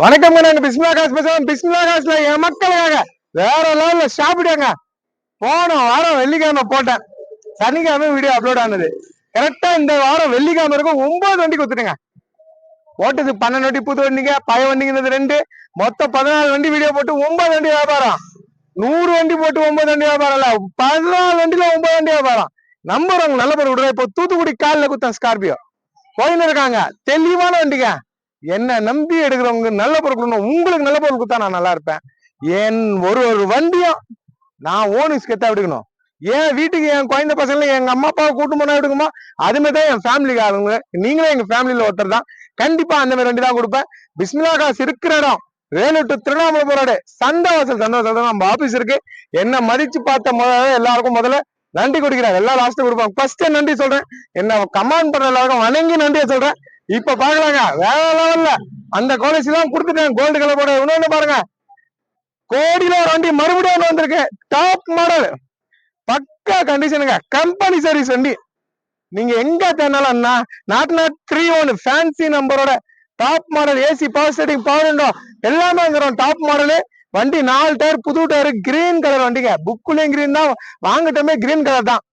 வணக்கம். நாங்க பிஸ்மில்லா காசு பேசுறோம். பிஸ்மில்லா காசுல என் மக்களுக்காக வேற லெவல்ல சாப்பிட்டாங்க. போன வாரம் வெள்ளிக்கிழமை போட்டேன், சனிக்கிழமை வீடியோ அப்லோட் ஆனது. கரெக்டா இந்த வாரம் வெள்ளிக்கிழமை இருக்கும் 9 வண்டி கொடுத்துட்டுங்க. போட்டது 12 வண்டி புது வண்டிங்க, பழைய வண்டிங்கிறது 2, மொத்தம் 14 வண்டி வீடியோ போட்டு 9 வண்டி வியாபாரம். 100 வண்டி போட்டு 9 வண்டி வியாபாரம் இல்ல, 14 வண்டியில 9 வண்டி வியாபாரம். நம்புறவங்க நல்ல பேர் விடுறேன். இப்போ தூத்துக்குடி காலில் குத்தம் ஸ்கார்பியோ போயின்னு இருக்காங்க, தெளிவான வண்டிங்க. என்ன நம்பி எடுக்கிறவங்க நல்ல பொருள் கொடுக்கணும். உங்களுக்கு நல்ல பொருள் கொடுத்தா நான் நல்லா இருப்பேன். என் ஒரு வண்டியும் நான் ஓனிஸ் கெத்தா எடுக்கணும். என் வீட்டுக்கு என் குழந்தை பசங்களை எங்க அம்மா அப்பாவை கூட்டு போனா எடுக்குமா, அதுமாதிரி என் ஃபேமிலிக்காரங்க. நீங்களே எங்க ஃபேமிலியில ஒருத்தர் தான். கண்டிப்பா அந்த மாதிரி வண்டி தான் கொடுப்பேன். பிஸ்மில்லா காசு இருக்கிற இடம் வேலூர் டு திருவண்ணாமலை போறாடு சந்தவாசல். சந்தவாசல் நம்ம ஆபீஸ் இருக்கு. என்ன மதிச்சு பார்த்த எல்லாருக்கும் முதல்ல நன்றி கொடுக்கிறாங்க. எல்லாம் லாஸ்ட் கொடுப்பாங்க. ஃபர்ஸ்ட் நன்றி சொல்றேன். என்ன கமாண்ட் பண்ற எல்லாருக்கும் வணங்கி நன்றியை சொல்றேன். இப்ப பாக்கலாங்க, வேற லெவல்ல அந்த குவாலிட்டி தான் கொடுத்துட்டேன். கோல்டு கலர் போட இன்னொன்னு பாருங்க, கோடியில ஒரு வண்டி மறுபடியும் வந்திருக்கு. டாப் மாடல், பக்கா கண்டிஷனுங்க, கம்பெனி சர்வீஸ் வண்டி. நீங்க எங்க தேனாலும் நாட்டுல 3-1 ஃபேன்சி நம்பரோட top model AC power steering power window எல்லாமே வந்துடும். டாப் மாடலு வண்டி, 4 டயர் புது டயர், கிரீன் கலர் வண்டிங்க. புக்குலயும் கிரீன் தான், வாங்கிட்டமே கிரீன் கலர் தான்.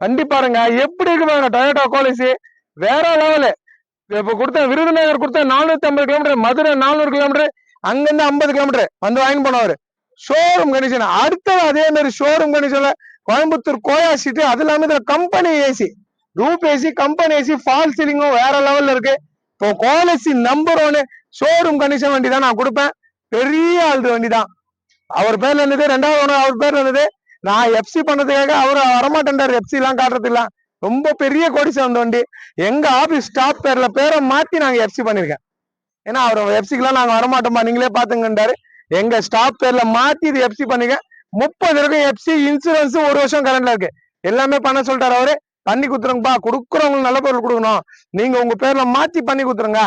வண்டி பாருங்க எப்படி இருக்கு பாருங்க. டொயோட்டா கோலிசி வேற லெவலு. இப்ப கொடுத்த விருதுநகர் கொடுத்த 450 கிலோமீட்டர், மதுரை 400 கிலோமீட்டர், அங்கிருந்து 50 கிலோமீட்டர் வந்து வாங்கி போனவர். Showroom condition. அடுத்தது அதே மாதிரி ஷோரூம் கண்டிஷன்ல கோயம்புத்தூர் கோயா சீட்டு, அது இல்லாம company AC, roof AC, company AC, false சீலிங்கும் வேற லெவல்ல இருக்கு. இப்போ கோலசி நம்பர் 1 ஷோரூம் கண்டிஷன் வண்டி தான் நான் கொடுப்பேன். பெரிய ஆள் வண்டி தான். அவர் பேர்ல இருந்தது, 2வது அவர் பேர்ல இருந்தது. நான் எஃப்சி பண்ணதுக்காக அவர் வரமாட்டேன்டாரு, எஃப்சி எல்லாம் காட்டுறதுலாம். ரொம்ப பெரிய கோடிசை வந்த வண்டி. எங்க ஆபீஸ் ஸ்டாப் பேர்ல பேரை மாத்தி நாங்க எஃப்சி பண்ணிருக்கேன். ஏன்னா அவர் எஃப்சிக்கெல்லாம் நாங்க வரமாட்டோமா, நீங்களே பாத்துங்கன்றாரு. எங்க ஸ்டாப் பேர்ல மாத்தி இது எஃப்சி பண்ணிக்க. 30 இருக்கும் எஃப்சி, இன்சூரன்ஸ் 1 வருஷம் கரண்ட்ல இருக்கு. எல்லாமே பண்ண சொல்லிட்டாரு அவரு. பண்ணி கொடுத்துருங்கப்பா, கொடுக்குறவங்களுக்கு நல்ல பொருள் கொடுக்கணும், நீங்க உங்க பேர்ல மாத்தி பண்ணி கொடுத்துருங்க,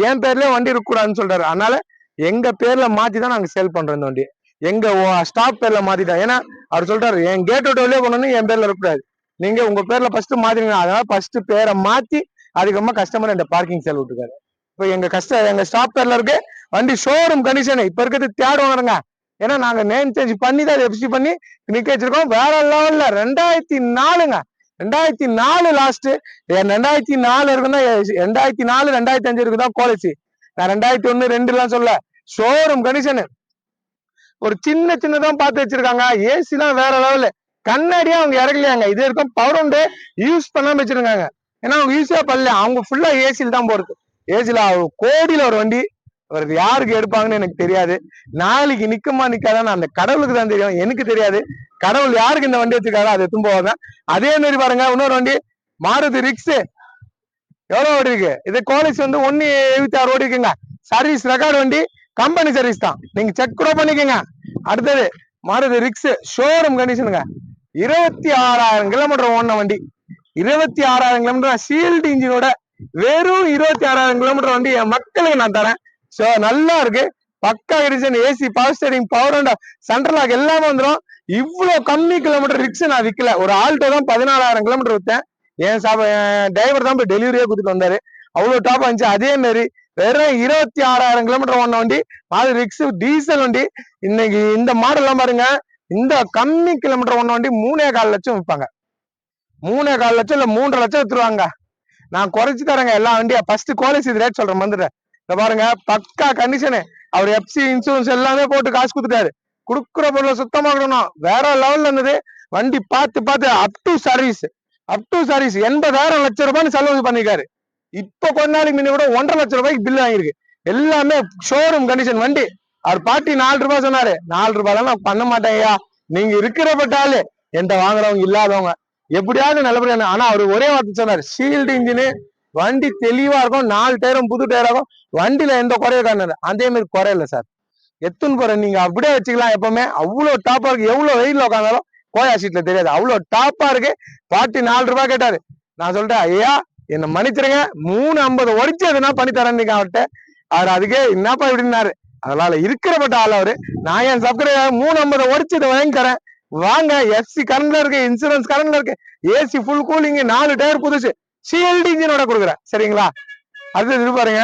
என் பேர்லயே வண்டி இருக்கக்கூடாதுன்னு சொல்றாரு. அதனால எங்க பேர்ல மாத்தி தான் நாங்க சேல் பண்றோம் இந்த வண்டி. எங்க ஸ்டாப் பேர்ல மாத்திட்டோம். ஏன்னா அவர் சொல்றாரு என் கேட் விட்டு வெளியே கொண்டு என் பேர்ல இருக்கக்கூடாது, நீங்க உங்க பேர்ல ஃபர்ஸ்ட் மாத்திருங்க. அதனால ஃபர்ஸ்ட் பேரை மாத்தி அதுக்கப்புறமா கஸ்டமர் இந்த பார்க்கிங் சேல் விட்டுருக்காரு. இப்போ எங்க ஸ்டாப் பேர்ல இருக்கு வண்டி. ஷோரூம் கண்டிஷன் இப்ப இருக்கிறது தேர்ட் ஓனருங்க. ஏன்னா நாங்க நேம் சேஞ்ச் பண்ணி தான் எஃப்சி பண்ணி நிக்க வச்சிருக்கோம். வேற லெவல்ல 2004ங்க, 2004 லாஸ்ட். 2004 இருக்குன்னா 2004 2005 இருக்குதான் குவாலிட்டி. நான் 2001 2 எல்லாம் சொல்ல. Showroom condition. ஒரு சின்னதான் பார்த்து வச்சிருக்காங்க. ஏசி எல்லாம் வேற லெவலு. கண்ணாடியா அவங்க இறக்கலையாங்க. இது இருக்கும் பவர் உண்டு யூஸ் பண்ணாம வச்சிருக்காங்க. ஏன்னா அவங்க யூஸே பண்ணல, அவங்க ஃபுல்லா ஏசியில் தான் போறது. ஏசில கோடியில ஒரு வண்டி. அவருக்கு யாருக்கு எடுப்பாங்கன்னு எனக்கு தெரியாது. நாளைக்கு நிக்குமா நிக்காதான்னு அந்த கடவுளுக்கு தான் தெரியும், எனக்கு தெரியாது. கடவுள் யாருக்கு இந்த வண்டி வச்சிருக்காரோ அதை எடுத்து போவாங்க. அதே மாதிரி பாருங்க இன்னொரு வண்டி, மாருதி ரிக்ஸ். எவ்வளவு ஓடி இருக்கு இது? கோலிஸ் வந்து 176 ஓடி இருக்குங்க. சர்வீஸ் ரெக்கார்டு வண்டி, கம்பெனி சர்வீஸ் தான், நீங்க செக் கூட பண்ணிக்கோங்க. அடுத்தது மாருதி ரிக்ஸ் ஷோரூம் கண்டிஷனுங்க. 26,000 கிலோமீட்டர் ஓடின வண்டி. 26,000 கிலோமீட்டர் சீல்டு இன்ஜினோட வெறும் 26,000 கிலோமீட்டர் வண்டி என் மக்களுக்கு நான் தரேன். சோ நல்லா இருக்கு, பக்கா condition. AC power steering power window central lock எல்லாமே வந்துடும். இவ்வளவு கம்மி கிலோமீட்டர் ரிக்ஸ் நான் விற்கல. ஒரு ஆல்டோ தான் 14,000 கிலோமீட்டர் வித்தேன். என் டிரைவர் தான் போய் டெலிவரியே கொடுத்துட்டு வந்தாரு. அவ்வளவு டாப் இருந்துச்சு. அதே மாதிரி வெறும் 26,000 கிலோமீட்டர் ஓடின வண்டி அது ரிக்ஸ் டீசல் வண்டி. இன்னைக்கு இந்த மாடல் எல்லாம் பாருங்க, இந்த கம்மி கிலோமீட்டர் ஓடின வண்டி 3,4 லட்சம் விற்பாங்க. 3,4 லட்சம் இல்ல 3.5 லட்சம் வித்துருவாங்க. நான் குறைச்சு தரேங்க எல்லா வண்டியா. ஃபர்ஸ்ட் குவாலிட்டி ரேட் சொல்றேன் வந்துடுறேன். இத பாருங்க பக்கா கண்டிஷனு. அவர் எஃப்சி இன்சூரன்ஸ் எல்லாமே போட்டு காசு கொடுத்துட்டாரு. குடுக்குற பொருளை சுத்தமா இருக்கணும். வேற லெவல்ல இருந்தது வண்டி. பார்த்து அப் டு சர்வீஸ் 80,000 லட்சம் ரூபாய்னு செலவு பண்ணிருக்காரு. இப்ப கொஞ்ச நாளைக்கு முன்ன கூட 1.5 லட்சம் ரூபாய்க்கு பில் வாங்கியிருக்கு. எல்லாமே ஷோரூம் கண்டிஷன் வண்டி. அவர் பாட்டி 4 ரூபாய் சொன்னாரு. 4 ரூபாய் நான் பண்ண மாட்டேங்கய்யா, நீங்க இருக்கிறப்பட்டாலே என்கிட்ட வாங்குறவங்க இல்லாதவங்க எப்படியாவது நல்லபடியா. ஆனா அவரு ஒரே வார்த்தை சொன்னாரு, ஷீல்டு இன்ஜினு வண்டி தெளிவா இருக்கும், 4 டயரும் புது டயராகும், வண்டியில எந்த குறையும் காணல. அதே மாதிரி குறையில சார், எத்துன்னு போற நீங்க அப்படியே வச்சுக்கலாம். எப்பவுமே அவ்வளவு டாப்பா இருக்கு. எவ்வளவு வெயிட்ல உட்காந்தாலும் கோயா சீட்ல தெரியாது, அவ்வளவு டாப்பா இருக்கு. பாட்டி 4 ரூபாய் கேட்டாரு. நான் சொல்லிட்டேன், ஐயா என்ன மன்னிச்சிருங்க, 3.50 ஒடிச்சு எதுனா பண்ணி தரேன் அவர்கிட்ட. அவர் அதுக்கே என்னப்பா இப்படின்னாரு. அதனால இருக்கிறப்பட்ட ஆள் அவரு. நான் என் சப்ஸ்கிரைபர் 3.50 ஒடிச்சு இதை வாங்கி தரேன், வாங்க. எஃப்சி கரண்ட்ல இருக்கு, இன்சூரன்ஸ் கரண்ட்ல இருக்கு, ஏசி ஃபுல் கூலிங், 4 டயர் புதுசு, சிஎல்டி இன்ஜினோட கொடுக்குறேன். சரிங்களா? அடுத்தது பாருங்க,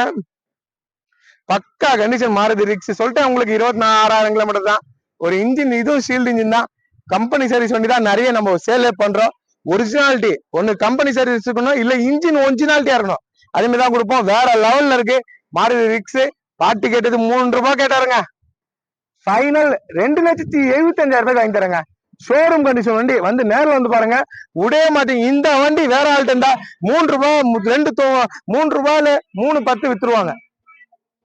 பக்கா கண்டிஷன் மாறுது ரிக்ஸ் சொல்லிட்டு உங்களுக்கு 26,000 கிலோமீட்டர் தான். ஒரு இன்ஜின் இதுவும் ஷீல்டு இன்ஜின் தான். கம்பெனி சர்வீஸ் வண்டி தான் நிறைய நம்ம சேலே பண்றோம். ஒரிஜினாலிட்டி ஒண்ணு கம்பெனி சர்வீஸ் இருக்கணும், இல்ல இன்ஜின் ஒரிஜினாலிட்டியா இருக்கணும். அதே மாதிரி தான் கொடுப்போம். வேற லெவல்ல இருக்கு மாருதி ரிக்ஸ். பாட்டு கேட்டது 3 ரூபாய் கேட்டாருங்க. ஃபைனல் 2,75,000 வாங்கி தரேங்க. ஷோரூம் கண்டிஷன் வண்டி வந்து நேரில் வந்து பாருங்க, உடைய மாட்டீங்க. இந்த வண்டி வேற ஆள்கிட்ட இருந்தா 3 ரூபாய் 3 ரூபாயில 3.10 வித்துருவாங்க.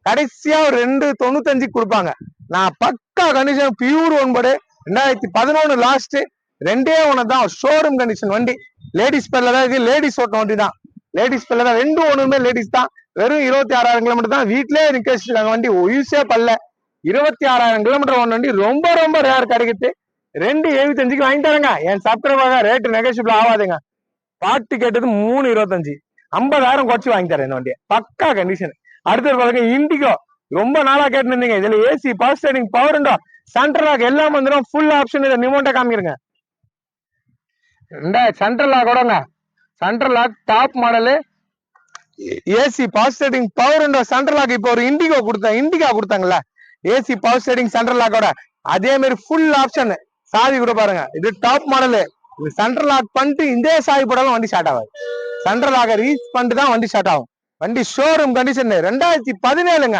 கடைசியா ஒரு 2.95 கொடுப்பாங்க. நான் பக்கா கண்டிஷன் பியூர் ஒன்பது 2011 லாஸ்ட் 2 தான் ஷோரூம் கண்டிஷன் வண்டி. லேடிஸ் பேர்ல தான் இது, லேடிஸ் ஓட்ட வண்டி தான். லேடிஸ் பேர்ல தான் 2 லேடிஸ் தான். வெறும் 26,000 கிலோமீட்டர் தான். வீட்லயே நிக்க வச்சிருக்காங்க வண்டி, யூஸே பல்ல. 26,000 கிலோமீட்டர் ஒன்று வண்டி ரொம்ப ரொம்ப ரேர் கிடைக்குது. 2.75 வாங்கி தரேங்க. என் சப்ஸ்கிரைபர் ரேட்டு நெகோசியபிள் ஆகாதுங்க. பாட்டு கேட்டது 3.25, 50,000 குறைச்சு வாங்கி தரேன் இந்த வண்டியை. பக்கா கண்டிஷன். அடுத்தது பாருங்க இண்டிகோ. ரொம்ப நாளா கேட்டு இருந்தீங்க. இதுல AC, power steering, power window, central lock எல்லாம் வந்துடும். Full option. இதை நிமோட்டா காமிக்கிறேங்க. சென்ட்ரல் லாக் கூடங்க. Central lock top model. AC, power steering, power window, central lock. இப்போ ஒரு இண்டிகா கொடுத்தாங்கல்ல, ஏசி, பவர் ஸ்டீரிங், சென்ட்ரல் லாக்கோட அதே மாதிரி ஃபுல் ஆப்ஷன். சாவி கூட பாருங்க, இது டாப் மாடலு. சென்ட்ரல் லாக் பண்ணிட்டு இந்த சாவி போடாலும் வண்டி ஸ்டார்ட் ஆகாது. சென்ட்ரல் லாக் ரீச் பண்ணிட்டு தான் வண்டி ஸ்டார்ட் ஆகும். வண்டி ஷோரூம் கண்டிஷன். 2017ங்க.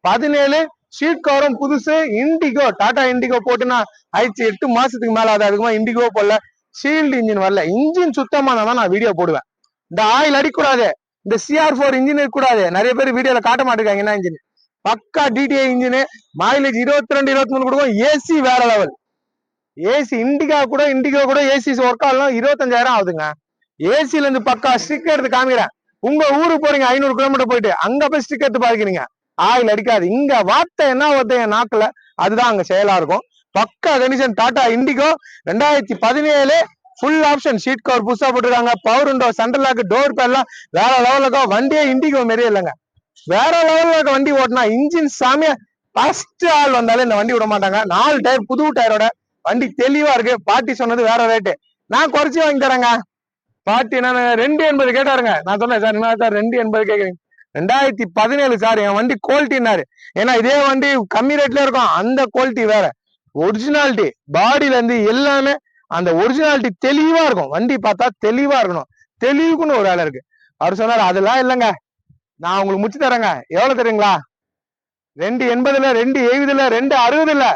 17 ஷீட் கவரும் புதுசு. இண்டிகோ, டாடா இண்டிகோ போட்டுனா ஆயிடுச்சு 8 மாசத்துக்கு மேல. அதுக்குமா இண்டிகோ போடல. ஷீல்டு இன்ஜின் வரல. இன்ஜின் சுத்தமா தான் நான் வீடியோ போடுவேன். இந்த ஆயில் அடிக்கூடாது, இந்த CR4 இன்ஜின் இருக்கக்கூடாது. நிறைய பேர் வீடியோல காட்ட மாட்டேங்காங்க என்ன இன்ஜின். பக்கா DTI இன்ஜின். மைலேஜ் 22, 23 கொடுக்கும். ஏசி வேற லெவல். ஏசி இண்டிகோ கூட ஏசி ஒர்க் ஆகலாம். 25,000 ஆகுதுங்க. ஏசில இருந்து பக்கா ஸ்டிக்கர் எடுத்து காமிக்கிறேன். உங்க ஊருக்கு போறீங்க 500 கிலோமீட்டர் போயிட்டு, அங்க போய் ஸ்டிக்கர் எடுத்து பாக்குறீங்க. ஆயில் அடிக்காது. இங்க வார்த்தை என்ன வார்த்தை என் நாக்குல, அதுதான் அங்க செயலா இருக்கும். பக்கா condition. Tata Indigo 2017 full option. Seat cover புதுசா போட்டுருக்காங்க. Power window, central lock, door பேர்லாம் வேற லெவல்ல இருக்கும். வண்டியே இண்டிகோ மாரியே இல்லைங்க. வேற லெவல்ல இருக்க வண்டி ஓட்டினா. இன்ஜின் சாமியா. ஃபர்ஸ்ட் ஆள் வந்தாலே இந்த வண்டி விட மாட்டாங்க. 4 டயர், புது டயரோட வண்டி தெளிவா இருக்கு. பாட்டி சொன்னது வேற ரேட்டு, நான் குறைச்சி வாங்கி தரேங்க. பாட்டி நான் 2.80 கேட்டாருங்க. நான் சொன்னேன் சார் என்ன சார் 2.80 கேக்குறீங்க. 2017 சார் என் வண்டி குவாலிட்டினாரு. ஏன்னா இதே வண்டி கம்மி ரேட்ல இருக்கும். அந்த குவாலிட்டி வேற. ஒரிஜினாலிட்டி பாடியில இருந்து எல்லாமே அந்த ஒரிஜினாலிட்டி தெளிவா இருக்கும். வண்டி பார்த்தா தெளிவா இருக்கணும். தெளிவுக்குன்னு ஒரு வேலை இருக்கு. அவர் சொன்னாரு அதெல்லாம் இல்லைங்க, நான் உங்களுக்கு முடிச்சு தரேங்க. எவ்வளவு தெரியுங்களா? 2.80 2.70 2.60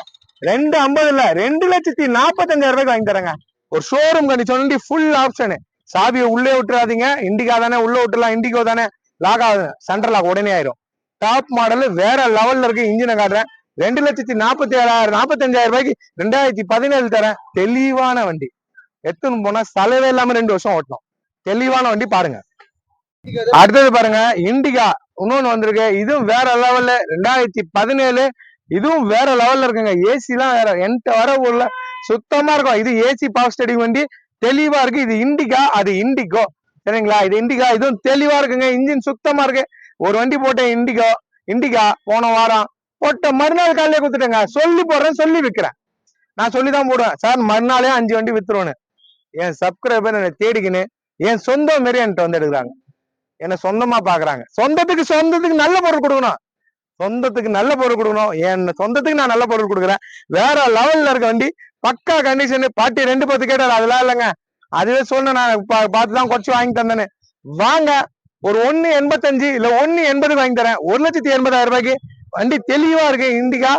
2.50 2,45,000 வாங்கி தரேங்க. ஒரு ஷோரூம் கண்டிஷன் வண்டி, ஃபுல் ஆப்ஷனு. சாவியை உள்ளே விட்டுறாதீங்க. இண்டிகா தானே, உள்ள விட்டுலாம். இண்டிகோ தானே, லாக் ஆகுது. சென்ட்ரல் லாக் உடனே ஆயிரும். டாப் மாடல் வேற லெவல்ல இருக்கு. இன்ஜினை காட்டுறேன். 2,47,000 45,000 2017 தரேன். தெளிவான வண்டி. எடுத்துன்னு போனா செலவே இல்லாம 2 வருஷம் ஓட்டணும். தெளிவான வண்டி பாருங்க. அடுத்தது பாருங்க இண்டிகா இன்னொன்னு வந்திருக்கு. இதுவும் வேற லெவல்ல. 2017 இதுவும் வேற லெவல்ல இருக்குங்க. ஏசி எல்லாம் வேற என்கிட்ட வர ஊர்ல சுத்தமா இருக்கும். இது ஏசி பவர் ஸ்டீரிங் வண்டி தெளிவா இருக்கு. இது இண்டிகா, அது இண்டிகோ. சரிங்களா? இது இண்டிகா. இதுவும் தெளிவா இருக்குங்க. இன்ஜின் சுத்தமா இருக்கு. ஒரு வண்டி போட்டேன் இண்டிகா போன வாரம் போட்ட மறுநாள் காலையில கொடுத்துட்டேங்க. சொல்லி போடுறேன், சொல்லி விற்கிறேன். நான் சொல்லிதான் போடுவேன் சார், மறுநாளே 5 வண்டி வித்துருவேன்னு. என் சப்ஸ்கிரைபர் என்னை தேடிக்கின்னு என் சொந்த மாரி என்கிட்ட வந்து எடுக்கிறாங்க. என்ன சொந்தமா பாக்குறாங்க. சொந்தத்துக்கு நல்ல பொருள் கொடுக்கணும். சொந்தத்துக்கு நல்ல பொருள் கொடுக்கணும். என் சொந்தத்துக்கு நான் நல்ல பொருள் கொடுக்குறேன். வேற லெவல்ல இருக்க வண்டி. பக்கா கண்டிஷன். பாட்டி 2.10 கேட்டாரு. அதெல்லாம் இல்லைங்க. அதுவே சொன்ன நான் பார்த்துதான் குறைச்சு வாங்கி தந்தேன்னு. வாங்க, ஒரு 1.85 இல்ல 1.80 வாங்கி தரேன். 1,80,000 வண்டி தெளிவா இருக்கு. இண்டிகா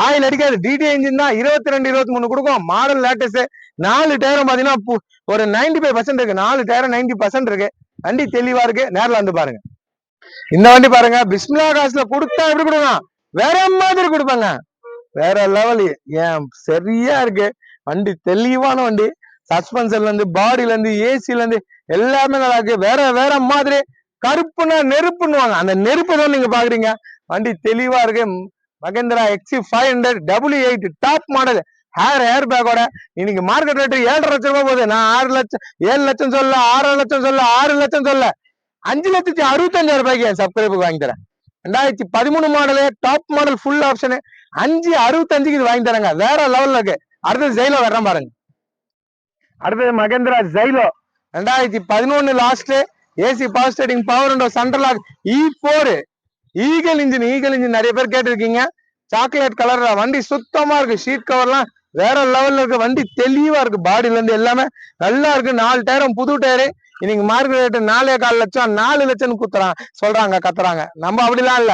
ஆயில் அடிக்காது. DTI இன்ஜின் தான். 22, 23 கொடுக்கும். Model latest. 4 டயரும் பாத்தீங்கன்னா ஒரு 95% இருக்கு. 4 டயரும் 90% இருக்கு. வண்டி தெளிவா இருக்கு. நேரில் வந்து பாருங்க. இந்த வண்டி பாருங்க. பிஸ்மில்லா காசுல கொடுத்தா எப்படி கொடுங்க, வேற மாதிரி கொடுப்பாங்க. வேற லெவல். ஏன் சரியா இருக்கு வண்டி. தெளிவான வண்டி. சஸ்பென்ஷன்ல இருந்து, பாடியில இருந்து, ஏசில இருந்து எல்லாமே நல்லா இருக்கு. வேற மாதிரி. கருப்புனா நெருப்புன்னுவாங்க. அந்த நெருப்பு தான் நீங்க பாக்குறீங்க. வண்டி தெளிவா இருக்கு. Mahindra XC500 W8 top model. ஏர் பேக்கோட இன்னைக்கு மார்க்கெட் ரேட் 7.5 லட்சம் ரூபாய் போகுது. நான் 6 லட்சம் 7 லட்சம் சொல்ல, 6 லட்சம் சொல்ல, 6 லட்சம் சொல்ல, 5,65,000 என் சப்ஸ்கிரைபுக்கு வாங்கி தரேன். 2013 model top model full option 5,65 இது வாங்கி தரேங்க. வேற லெவல்ல இருக்கு. அடுத்தது ஜெயிலோ வர்றேன் பாருங்க. அடுத்தது Mahindra Xylo 2011 last. AC power steering, power window, central lock, E4 eagle engine நிறைய பேர் கேட்டிருக்கீங்க. சாக்லேட் கலர்ல வண்டி சுத்தமா இருக்கு. ஷீட் கவர்லாம் வேற லெவல்ல இருக்கு. வண்டி தெளிவா இருக்கு. பாடியில இருந்து எல்லாமே நல்லா இருக்கு. 4 டயரும் புது டயரு. இன்னைக்கு மார்க்கெட் ரேட்டு 4,4 லட்சம் 4 லட்சம் சொல்றாங்க கத்துறாங்க. நம்ம அப்படிலாம் இல்ல.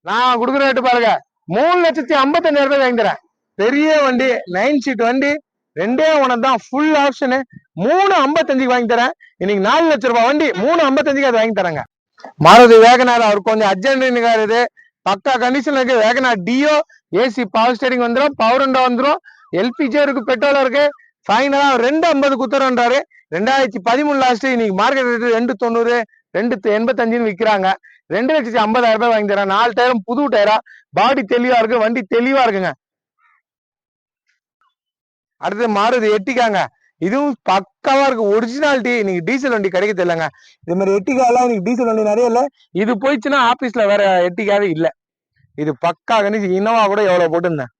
நான் கொடுக்குற ரேட்டு பாருங்க 3,55,000 ரூபாய் வாங்கி தரேன். பெரிய வண்டி 9 சீட் வண்டி 2 ஒன்று தான். ஃபுல் ஆப்ஷனு 3,55 வாங்கி தரேன். இன்னைக்கு 4 லட்சம் ரூபாய் வண்டி 3,55 அது வாங்கி தரேங்க. மாருதி வேகனார் அவர் கொஞ்சம் அர்ஜென்டினார். இது பக்கா கண்டிஷன்ல இருக்கு. WagonR Duo AC power steering வந்துடும். பவர் விண்டோ வந்துடும். எல்பிஜி இருக்கு, பெட்ரோல் இருக்கு. ஃபைனலா 2,50 குத்துறன்றாரு. 2013 லாஸ்ட். இன்னைக்கு மார்க்கெட் ரேட்டு 2,90 2,85 விற்கிறாங்க. 2,50,000 ரூபாய் வாங்கி தரேன். 4 டயரும் புது டயரா. பாடி தெளிவா இருக்கு. வண்டி தெளிவா இருக்குங்க. அடுத்து மாருதி எட்டிக்காங்க. இதுவும் பக்காவா இருக்கு. ஒரிஜினாலிட்டி. இன்னைக்கு டீசல் வண்டி கிடைக்க தெரியலங்க. இது மாதிரி எட்டிகா எல்லாம் இன்னைக்கு டீசல் வண்டி நிறைய இல்ல. இது போயிடுச்சுன்னா ஆபீஸ்ல வேற எட்டிக்காவே இல்ல. இது பக்கா கணிச்சு. இனோவா கூட எவ்வளவு போட்டுருந்தேன்.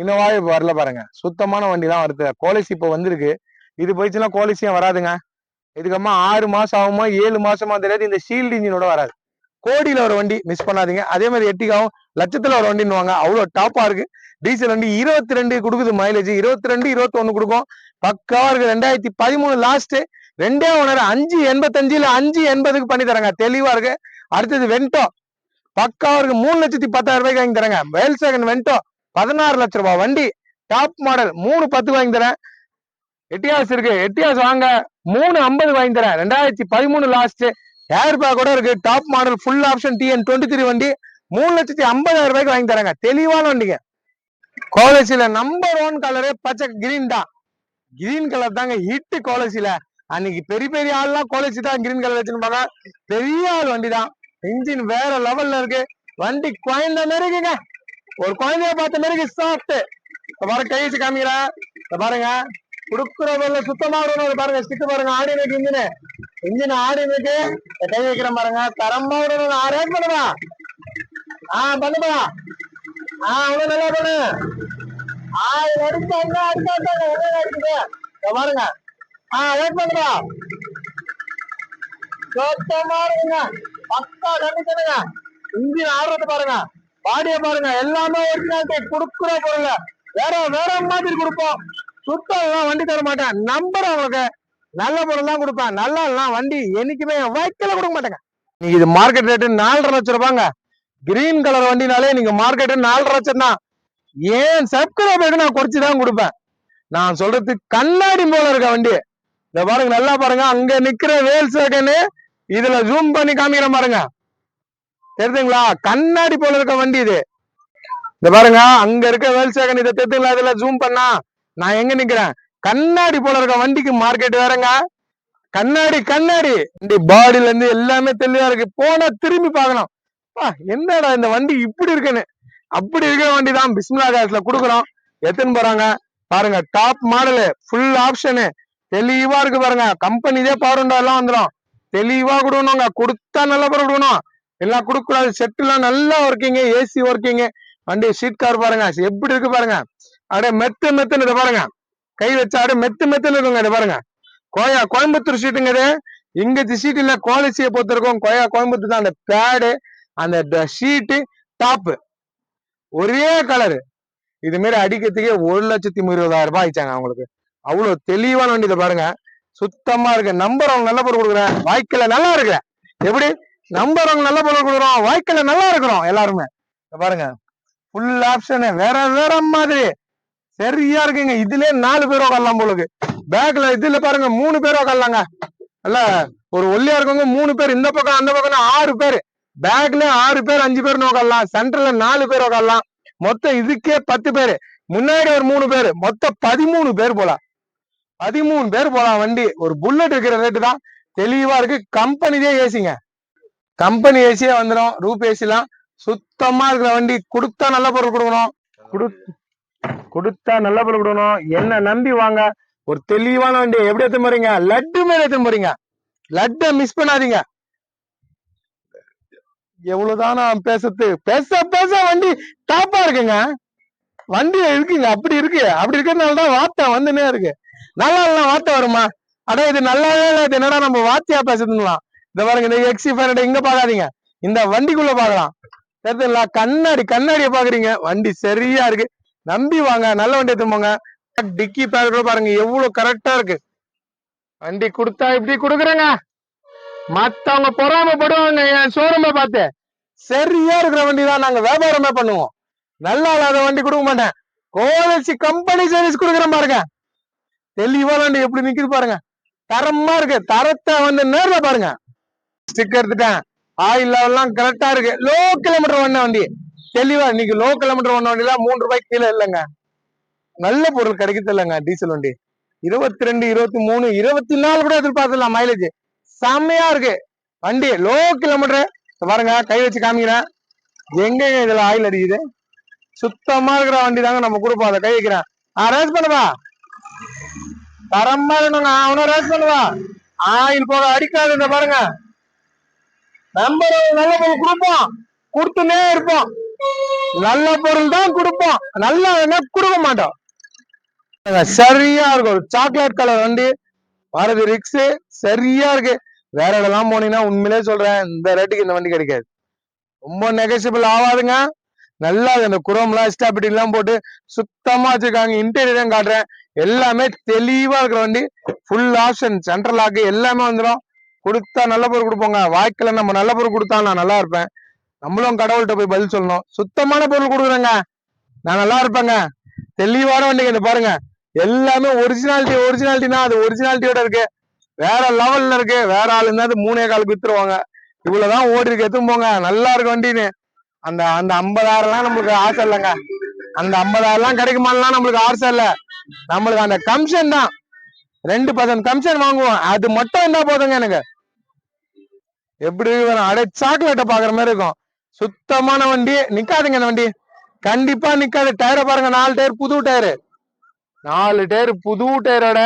இனோவாவே வரல பாருங்க. சுத்தமான வண்டி தான் வருது. கோலிசி இப்ப வந்திருக்கு. இது போயிடுச்சுன்னா கோலிசியும் வராதுங்க. இதுக்கப்புறமா 6 மாசம் ஆகுமா 7 மாசமா தெரியாது. இந்த ஷீல்டு இன்ஜினோட வராது. கோடியில ஒரு வண்டி மிஸ் பண்ணாதீங்க. அதே மாதிரி எட்டிகாவும் லட்சத்துல ஒரு வண்டின்னுவாங்க. அவ்வளவு டாப்பா இருக்கு. டீசல் வண்டி 22 கொடுக்குது மைலேஜ். 22 21 கொடுக்கும். பக்காவா இருக்கு. 2013 லாஸ்ட். 2 ஓனர் 5,85 5,80 பண்ணி தராங்க. தெளிவா இருக்கு. அடுத்தது வென்டோ பக்காவா இருக்கு. 3,10,000 ரூபாய்க்கு வாங்கி தராங்க. வேல்சேகன் வென்டோ 16 லட்சம் ரூபாய் வண்டி. டாப் மாடல் 3,10 வாங்கி தரேன். எட்டியாஸ் இருக்கு. எட்டியாஸ் வாங்க 3,50 வாங்கி தரேன். 2013 லாஸ்ட். ஏர் பேக் கூட இருக்கு. Top model full option TN23 வண்டி 3,50,000 ரூபாய்க்கு வாங்கி தராங்க. தெளிவான வண்டிங்க. கோலசில நம்பர் 1 கலரு பச்சை கிரீன் தான். கிரீன் கலர் தாங்க ஹிட் கோலசில. அன்னைக்கு பெரிய பெரிய ஆள்லாம் கோலசி தான் கிரீன் கலர் வச்சுருப்பாங்க. பெரிய ஆள் வண்டி தான். இன்ஜின் வேற லெவல்ல இருக்கு. வண்டி குழந்தை மாதிரி இருக்குங்க. ஒரு குழந்தைய பார்த்த மாதிரி சாஃப்ட். பாருங்க கை வச்சு காமிக்கிறேன். பாருங்க குடுக்குற வேலை சுத்தமா விடணும். பாருங்க ஸ்டிக் பாருங்க. ஆடி இருக்கு இன்ஜின் ஆடி இருக்கு. கை வைக்கிறேன் பாருங்க. தரமா விடணும். 6 பண்ணுவா. பண்ணுப்பா. அவ்வளவு நல்லா பண்ணு. பாருங்க வெயிட் பண்ணுங்க. சுத்தமா இருக்குங்க. பக்கா கண்டிஷனுங்க. இன்ஜின் ஆடுறது பாருங்க. பாடிய பாருங்க. எல்லாமே ஒரிஜினாலிட்டி. குடுக்குற பொருள் வேற வேற மாதிரி கொடுப்போம். சுத்தம் வண்டி தர மாட்டேன். நம்பர் அவங்களுக்கு நல்ல பொருள் தான் கொடுப்பேன். நல்லா வண்டி என்னைக்குமே வைக்கல கொடுக்க மாட்டேங்க. நீங்க இது மார்க்கெட் ரேட்டு 4,50,000 லட்சம் ரூபாங்க. கிரீன் கலர் வண்டினாலே நீங்க மார்க்கெட் 4,50,000 லட்சம் தான். ஏன் சப்ஸ்கிரைபருக்கு நான் குறைச்சுதான் கொடுப்பேன். நான் சொல்றது கண்ணாடி போல இருக்க வண்டி. இத பாருங்க நல்லா பாருங்க. அங்க நிக்கிற வேல்சேகன் இதுல ஜூம் பண்ணி காமிக்கிற பாருங்க. தெரியுதுங்களா? கண்ணாடி போல இருக்க வண்டி இது. இந்த பாருங்க அங்க இருக்க வேல்சேகன். இதை தெரியுதுங்களா? இதுல ஜூம் பண்ணா நான் எங்க நிக்கிறேன். கண்ணாடி போல இருக்க வண்டிக்கு மார்க்கெட் வேறங்க. கண்ணாடி வண்டி பாடியில இருந்து எல்லாமே தெளிவா இருக்கு. போனா திரும்பி பார்க்கணும். என்னடா இந்த வண்டி இப்படி இருக்குன்னு. அப்படி இருக்கிற வண்டி தான் பிஸ்மில்லா காசுல கொடுக்குறோம். எத்தனை போறாங்க பாருங்க. டாப் மாடலு ஃபுல் ஆப்ஷனு தெளிவா இருக்கு பாருங்க. கம்பெனிதே பவர் விண்டோ எல்லாம் வந்துடும். தெளிவா கொடுக்கணுங்க. கொடுத்தா நல்ல பொருள் கொடுக்கணும். எல்லாம் கொடுக்கூடாது. செட்டுலாம் நல்லா ஒர்க்கிங்க. ஏசி ஒர்க்கிங்க. வண்டி ஷீட் கார் பாருங்க எப்படி இருக்கு பாருங்க. அப்படியே மெத்துன்னு இதை பாருங்க. கை வச்சா அப்படியே மெத்துன்னு இருக்குங்க. இதை பாருங்க. கோயம்புத்தூர் ஷீட்டுங்க இது. இங்க ஷீட் இல்ல. குவாலிட்டியை பொறுத்திருக்கும். கோயம்புத்தூர் தான். அந்த பேடு அந்த ஷீட்டு டாப்பு ஒரே கலரு. இது மாதிரி அடிக்கிறதுக்கே 1,20,000 ரூபாய் ஆயிடுச்சாங்க அவங்களுக்கு. அவ்வளவு தெளிவான வண்டி. இதை பாருங்க சுத்தமா இருக்கு. நம்பர் அவங்க நல்ல பொருள் கொடுக்குறேன். வாய்க்கல நல்லா இருக்கு. எப்படி நம்பர் அவங்க நல்ல பொருள் கொடுக்குறோம். வாய்க்கல நல்லா இருக்கிறோம் எல்லாருமே. பாருங்க ஃபுல் ஆப்ஷனு வேற வேற மாதிரி சரியா இருக்குங்க. இதுலயே 4 பேர் உட்காரலாம் போலுக்கு. பேக்ல இதுல பாருங்க 3 பேர் உட்காரலாங்க. இல்ல ஒரு ஒல்லியா இருக்கவங்க 3 பேர். இந்த பக்கம் அந்த பக்கம் 6 பேர். பேக்ல 6 பேர் 5 பேர் உட்காரலாம். சென்டர்ல 4 பேர் உட்காரலாம். மொத்தம் இதுக்கே 10 பேரு. முன்னாடி ஒரு 3 பேரு. மொத்தம் 13 பேர் போலாம். 13 பேர் போலாம். வண்டி ஒரு புல்லட் இருக்கிற ரேட்டு தான். தெளிவா இருக்கு. கம்பெனிதே ஏசிங்க. கம்பெனி ஏசியே வந்துடும். ரூப் ஏசிலாம் சுத்தமா இருக்கிற வண்டி. கொடுத்தா நல்ல பொருள் கொடுக்கணும். கொடுத்தா நல்ல பொருள் கொடுக்கணும். என்ன நம்பி வாங்க. ஒரு தெளிவான வண்டி. எப்படி எடுத்து போறீங்க? லட்டு மேல எடுத்து போறீங்க. லட்டை மிஸ் பண்ணாதீங்க. எவ்வளவுதான் நான் பேச வண்டி டாப்பா இருக்குங்க. வண்டி இருக்குங்க. அப்படி இருக்கிறதுனாலதான் வார்த்தை வந்துனே இருக்கு. நல்லா இல்ல வார்த்தை வருமா? அட இது நல்லாவே இல்லை. இது என்னடா நம்ம வார்த்தையா பேசுதுங்களா? இந்த பாருங்க இந்த XC500 இங்க பாக்காதீங்க. இந்த வண்டிக்குள்ள பாக்கலாம். கண்ணாடியை பாக்குறீங்க, வண்டி சரியா இருக்கு. நம்பி வாங்க, நல்ல வண்டி எடுத்துமோங்க. டிக்கி பேர் பாருங்க எவ்வளவு கரெக்டா இருக்கு. வண்டி கொடுத்தா இப்படி கொடுக்குறேங்க, மத்தவங்க பொறாமப்படுவாங்க என் ஷோரூமை பார்த்து. சரியா இருக்கிற வண்டி தான் நாங்க வியாபாரமே பண்ணுவோம். நல்லா இல்லாத வண்டி கொடுக்க மாட்டேன். கோலச்சி கம்பெனி சர்வீஸ் கொடுக்குறேன் பாருங்க. தெளிவா வண்டி எப்படி நிக்குது பாருங்க, தரமா இருக்கு. தரத்தை வந்து நேர்ல பாருங்க. ஸ்டிக்கர் எடுத்துட்டேன், ஆயில் லெவல்லாம் கரெக்டா இருக்கு. லோ கிலோமீட்டர் ஒண்ண வண்டி தெளிவா. இன்னைக்கு லோ கிலோமீட்டர் ஒண்ண வண்டிலாம் 3 ரூபாய்க்கு கீழே இல்லைங்க. நல்ல பொருள் கிடைக்குது இல்லைங்க. டீசல் வண்டி 22, 23, 24 கூட எதிர்பார்த்துலாம். மைலேஜ் செம்மையா இருக்கு வண்டி. லோ கிலோமீட்டர் பாருங்க, கை வச்சு காமிக்கிறேன். எங்கங்க இதுல ஆயில் அடிக்குது? சுத்தமா இருக்கிற வண்டி தாங்க நம்ம கொடுப்போம். அதை கை வைக்கிறேன். ரேஸ் பண்ணுவா, தரமா இருக்கணுங்க. அவனும் ரேஸ் பண்ணுவா, ஆயில் போக அடிக்காது. இந்த பாருங்க, நம்ம நல்ல பொருள் கொடுப்போம், கொடுத்துனே இருப்போம். நல்ல பொருள் தான் கொடுப்போம், நல்ல கொடுக்க மாட்டோம். சரியா இருக்கும். சாக்லேட் கலர் வண்டி பாரதி ரிக்ஸ் சரியா இருக்கு. வேற இடம்லாம் போனீங்கன்னா உண்மையிலே சொல்றேன், இந்த ரேட்டுக்கு இந்த வண்டி கிடைக்காது. ரொம்ப நெகோசியபிள் ஆகாதுங்க. நல்லா இந்த குரோம்லாம் ஸ்டாபிலிட்டி எல்லாம் போட்டு சுத்தமா வச்சிருக்காங்க. இன்டீரியரும் காட்டுறேன், எல்லாமே தெளிவா இருக்கிற வண்டி. ஃபுல் ஆப்ஷன், சென்ட்ரல் லாக் எல்லாமே வந்துடும். கொடுத்தா நல்ல பொருள் கொடுப்போங்க. வாய்க்கல நம்ம நல்ல பொருள் கொடுத்தா நான் நல்லா இருப்பேன். நம்மளும் கடவுள்கிட்ட போய் பதில் சொல்லணும். சுத்தமான பொருள் கொடுக்குறேங்க, நான் நல்லா இருப்பேங்க. தெளிவான வண்டிங்க. இந்த பாருங்க, எல்லாமே ஒரிஜினாலிட்டினா அது ஒரிஜினாலிட்டியோட இருக்கு. வேற லெவல்ல இருக்கு. வேற ஆள் இருந்தாலும் 3.25 வித்துருவாங்க. இவ்வளவுதான் ஓடி இருக்கு, எத்தும் போங்க. நல்லா இருக்கு வண்டின்னு. அந்த 50,000 எல்லாம் நம்மளுக்கு ஆசை இல்லைங்க. அந்த 50,000 எல்லாம் கிடைக்குமாலாம் நம்மளுக்கு ஆசை இல்ல. நம்மளுக்கு அந்த கமிஷன் தான், 2% கமிஷன் வாங்குவோம். அது மட்டும் என்ன போதுங்க எனக்கு. எப்படி அடே சாக்லேட்டை பாக்குற மாதிரி இருக்கும். சுத்தமான வண்டி. நிக்காதுங்க இந்த வண்டி, கண்டிப்பா நிக்காது. டயரை பாருங்க, 4 டயர் புது டயரு. 4 டயர் புது டயரோட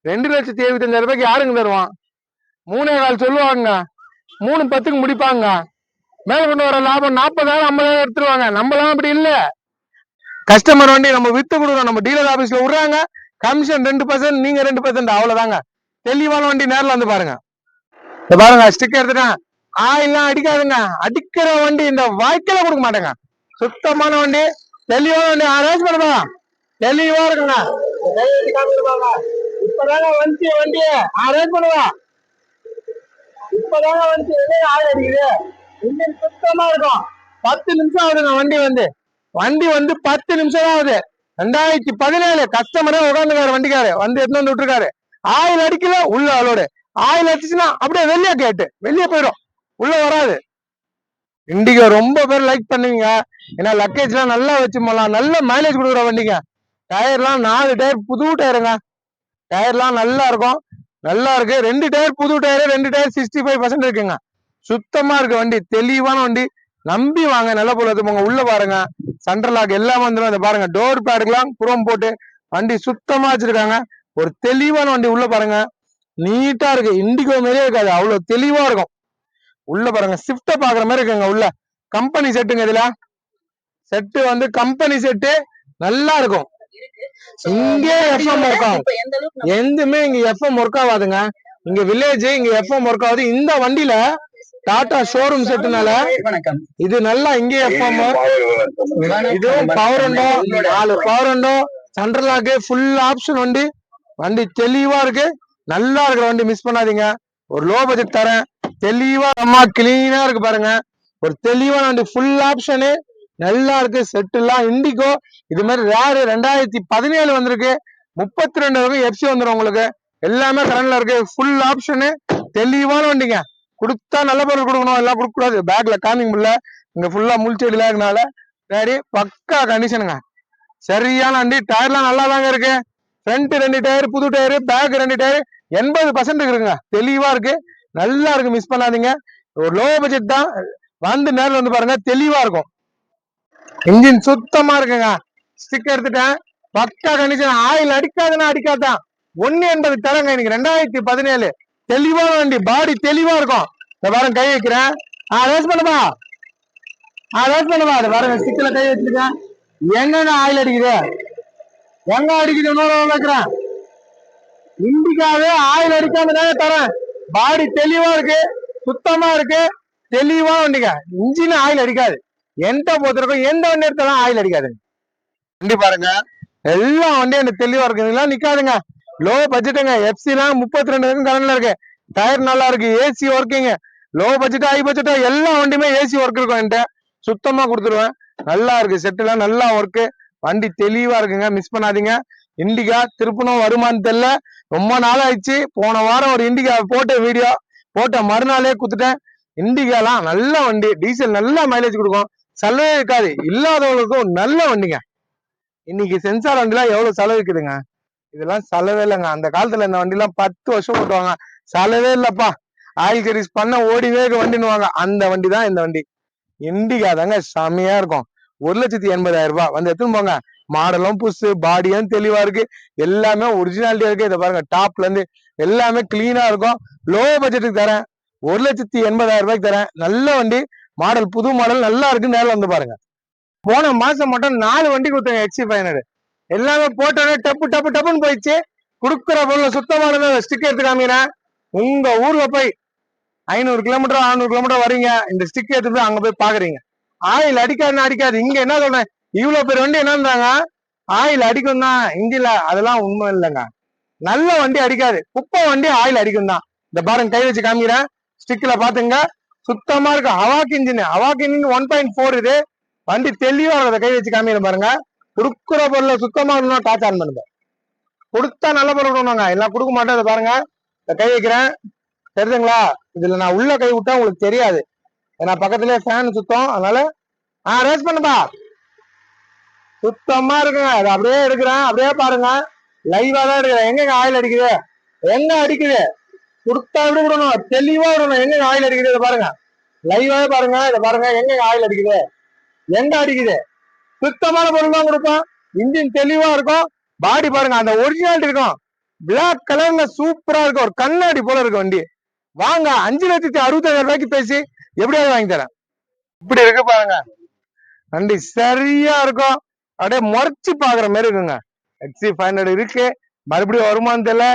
2,75,000 ரூபாய்க்கு யாருங்க தருவான்? 3.25 சொல்லுவாங்க, 3.10க்கு முடிப்பாங்க. மேல கொண்டு வர லாபம் 40,000 50,000 எடுத்துருவாங்க. நம்மளாம் அப்படி இல்ல. கஸ்டமர் வண்டி நம்ம வித்து கொடுக்குறோம். நம்ம டீலர் ஆபீஸ்ல விடுறாங்க, கமிஷன் 2%, நீங்க 2%, அவ்வளவுதாங்க. தெளிவான வண்டி, நேரில் வந்து பாருங்க. பாருங்க, ஸ்டிக்கர் எடுத்துட்டேன். ஆயிலாம் அடிக்காதுங்க. அடிக்கிற வண்டி இந்த வாய்க்கல கொடுக்க மாட்டேங்க. சுத்தமான வண்டி, தெளிவான வண்டி. ரேஸ் பண்ணுவா, தெளிவா இருக்குங்க. இப்பதாங்க வந்துச்சு வண்டி. ரேஸ் பண்ணுவா, இப்பதாங்க வந்துச்சு. ஆள் அடிக்குது, இன்ஜின் சுத்தமா இருக்கும். 10 நிமிஷம் ஆகுதுங்க வண்டி வந்து 10 நிமிஷம் தான் ஆகுது. 2017 கஸ்டமரே உட்காந்துக்காரு, வண்டிக்காரு வந்து எடுத்து வந்து விட்டுருக்காரு. ஆயில் அடிக்கல, உள்ள அலோடு. ஆயில் அடிச்சுன்னா அப்படியே வெளியே போயிடும், உள்ள வராது. இண்டிகோ ரொம்ப பேர் லைக் பண்ணுவீங்க, ஏன்னா லக்கேஜ் எல்லாம் நல்லா வச்சு போலாம். நல்ல மைலேஜ் கொடுக்குற வண்டிங்க. டயர்லாம் 4 டயர் புது டயருங்க. டயர்லாம் நல்லா இருக்கும், நல்லா இருக்கு. 2 டயர் புது டயர், 2 டயர் 65% இருக்குங்க. சுத்தமா இருக்கு வண்டி, தெளிவான வண்டி. நம்பி வாங்க, நல்ல பொருள் போங்க. உள்ள பாருங்க, சென்ட்ரல் லாக் எல்லாம் வந்துடும். இதை பாருங்க, டோர் பேடுக்கெல்லாம் குரோம் போட்டு வண்டி சுத்தமா வச்சிருக்காங்க. ஒரு தெளிவான வண்டி. உள்ள பாருங்க, நீட்டா இருக்கு. இண்டிகோ மாதிரியே இருக்காது, அவ்வளவு தெளிவா இருக்கும். உள்ள பாருங்க, ஷிஃப்ட பாக்குற மாதிரி இருக்குங்க. உள்ள கம்பெனி செட்டுங்க. இதுல செட்டு வந்து கம்பெனி செட்டு நல்லா இருக்கும். இங்கே எஃப்எம் ஒர்க் ஆகும், எதுவுமே இங்க எஃப்எம் ஒர்க் ஆகாதுங்க. இங்க வில்லேஜ், இங்க எஃப்எம் ஒர்க் ஆகுது. இந்த வண்டியில டாடா ஷோரூம் செட்டுனால இது நல்லா இங்கே எஃப்எம். இதுவும் பவர் உண்டோ, 4 பவர் உண்டோ, சென்ட்ரல் லாக், ஃபுல் ஆப்ஷன் வண்டி. வண்டி தெளிவா இருக்கு, நல்லா இருக்கிற வண்டி. மிஸ் பண்ணாதீங்க. ஒரு லோ பட்ஜெட் தரேன், தெளிவா அம்மா கிளீனா இருக்கு பாருங்க. ஒரு தெளிவான வண்டி, ஃபுல் ஆப்ஷனு, நல்லா இருக்கு. செட் எல்லாம் இண்டிகோ இது மாதிரி ரேரு. 2017 வந்திருக்கு. 32 வரைக்கும் எஃப்சி வந்துடும் உங்களுக்கு. எல்லாமே கரண்ட்ல இருக்கு. ஃபுல் ஆப்ஷனு, தெளிவான வண்டிங்க. கொடுத்தா நல்ல பொருள் கொடுக்கணும், எல்லாம் கொடுக்க கூடாது. பேக்ல காமிங் முடியல, இங்க ஃபுல்லா முள்செடிலாம் இருக்கனால. சரி, பக்கா கண்டிஷனுங்க, சரியான வண்டி. டயர்லாம் நல்லா தாங்க இருக்கு. ஃப்ரண்ட் 2 டயர் புது டயரு, பேக் 2 டயர் 80% இருக்குங்க. தெளிவா இருக்கு, நல்லா இருக்கு. மிஸ் பண்ணாதீங்க. ஒரு லோ பட்ஜெட் தான், வந்து நேரில் வந்து பாருங்க, தெளிவா இருக்கும். இன்ஜின் சுத்தமா இருக்குங்க. ஸ்டிக்கர் எடுத்துட்டேன், பக்கா கண்டிஷன். ஆயில் அடிக்காதுன்னா அடிக்காதான். 1.80 தரங்க. இன்னைக்கு 2017 தெளிவான வண்டி, பாடி தெளிவா இருக்கும். இந்த பாருங்க, கை வைக்கிறேன். ரேஸ் பண்ணுவா, ரேஸ் பண்ணுவா. அதை பாருங்க, ஸ்டிக்கர்ல கை வச்சிருக்கேன். எங்க ஆயில் அடிக்குது, எங்க அடிக்குது வைக்கிறேன். இண்டிகாவே ஆயில் அடிக்காம தரேன். பாடி தெளிவா இருக்கு, சுத்தமா இருக்கு, தெளிவா வண்டிங்க. இன்ஜின் ஆயில் அடிக்காது. எந்த பொறுத்தவரைக்கும் எந்த வண்டி எடுத்தாலும் ஆயில் அடிக்காது. வண்டி பாருங்க, எல்லா வண்டியும் எனக்கு தெளிவா இருக்கு. இதெல்லாம் நிக்காதுங்க. லோ பட்ஜெட்டுங்க. எஃப்சி எல்லாம் 32 வரைக்கும் கரண்ட்ல இருக்கு. டயர் நல்லா இருக்கு. AC working. Low budget high budget எல்லா வண்டியுமே ஏசி ஒர்க் இருக்கும் என்கிட்ட. சுத்தமா கொடுத்துருவேன். நல்லா இருக்கு. செட்டுலாம் நல்லா ஒர்க்கு. வண்டி தெளிவா இருக்குங்க. மிஸ் பண்ணாதீங்க. இண்டிகா திருப்பணம் வருமானு தெரியல. ரொம்ப நாள் ஆயிடுச்சு. போன வாரம் ஒரு இண்டிகா போட்ட வீடியோ போட்ட மறுநாளே குத்துட்டேன். இண்டிகாலாம் நல்ல வண்டி. டீசல் நல்ல மைலேஜ் கொடுக்கும். செலவே இருக்காது. இல்லாதவங்களுக்கும் நல்ல வண்டிங்க. இன்னைக்கு சென்சார் வண்டிலாம் எவ்வளவு செலவுக்குதுங்க. இதெல்லாம் செலவே இல்லைங்க. அந்த காலத்துல இந்த வண்டி எல்லாம் 10 வருஷம் ஓட்டுவாங்க. செலவே இல்லப்பா. ஆயில் சர்வீஸ் பண்ண ஓடிவே வண்டின்னுவாங்க. அந்த வண்டி தான் இந்த வண்டி. இண்டிகா தாங்க செமையா இருக்கும். 1,80,000 ரூபாய் வந்து எடுத்துன்னு போங்க. மாடலும் புதுசு, பாடியும் தெளிவா இருக்கு. எல்லாமே ஒரிஜினாலிட்டியா இருக்கு. இதை பாருங்க, டாப்ல இருந்து எல்லாமே கிளீனா இருக்கும். லோ பட்ஜெட்டுக்கு தரேன். 1,80,000 ரூபாய்க்கு தரேன். நல்ல வண்டி. மாடல் புது மாடல் நல்லா இருக்கு. நேரில் வந்து பாருங்க. போன மாசம் மட்டும் 4 வண்டி கொடுத்தாங்க. XC500 எல்லாமே போட்டோன்னே டப்பு டப்பு டப்புன்னு போயிடுச்சு. குடுக்குற பொருள் சுத்தமான ஸ்டிக் எடுத்து காமிக்கிறேன். உங்க ஊர்ல போய் 500 கிலோமீட்டர் 600 கிலோமீட்டர் வரீங்க, இந்த ஸ்டிக் எடுத்து போய் அங்க போய் பாக்குறீங்க. ஆயில் அடிக்காதுன்னு அடிக்காது. இங்க என்ன சொல்றேன், இவ்வளவு பேர் வண்டி என்னன்றாங்க, ஆயில் அடிக்கும் தான் இந்தியில. அதெல்லாம் உண்மை இல்லைங்க. நல்ல வண்டி அடிக்காது. குப்பை வண்டி ஆயில் அடிக்கும் தான். இந்த பாருங்க, கை வச்சு காமிக்கிறேன். ஸ்டிக்ல பாத்துங்க, சுத்தமா இருக்கு. ஹவாக் இன்ஜின் 1.4 இது. வண்டி தெளிவா இருக்கிறத கை வச்சு காமிக்கிறேன் பாருங்க. குடுக்குற பொருளை சுத்தமா இருக்கணும். டாச் ஆன் பண்ணுங்க. கொடுத்தா நல்ல பொருள் கொடுங்க. எல்லாம் கொடுக்க மாட்டேன். இதை பாருங்க, இந்த கை வைக்கிறேன். தெரியுதுங்களா? இதுல நான் உள்ள கை விட்டா உங்களுக்கு தெரியாது. ஏன்னா பக்கத்துலயே ஃபேன் சுத்தம். அதனால ரேஸ் பண்ணுப்பா. சுத்தமா இருக்குங்க. அதை அப்படியே எடுக்கிறேன். அப்படியே பாருங்க, லைவா தான் எடுக்கிறேன். எங்க ஆயில் அடிக்குது, எங்க அடிக்குது, கொடுத்தா எப்படி விடணும், தெளிவா விடணும். எங்க ஆயில் அடிக்குது இதை பாருங்க. லைவாவே பாருங்க. இதை பாருங்க, எங்க ஆயில் அடிக்குது, எங்க அடிக்குது. சுத்தமான பொருள் தான் கொடுப்போம். இன்ஜின் தெளிவா இருக்கும். பாடி பாருங்க, அந்த ஒரிஜினாலிட்டி இருக்கும். பிளாக் கலர்ல சூப்பரா இருக்கும். ஒரு கண்ணாடி போல இருக்கு வண்டி. வாங்க, 5,65,000 ரூபாய்க்கு பேசி எப்படியாவது வாங்கி தரேன். இப்படி இருக்கு பாருங்க. வண்டி சரியா இருக்கும். அப்படியே முறைச்சு பாக்குற மாதிரி இருக்குங்க. XC500 இருக்கு. மறுபடியும் வருமானு தெரியல.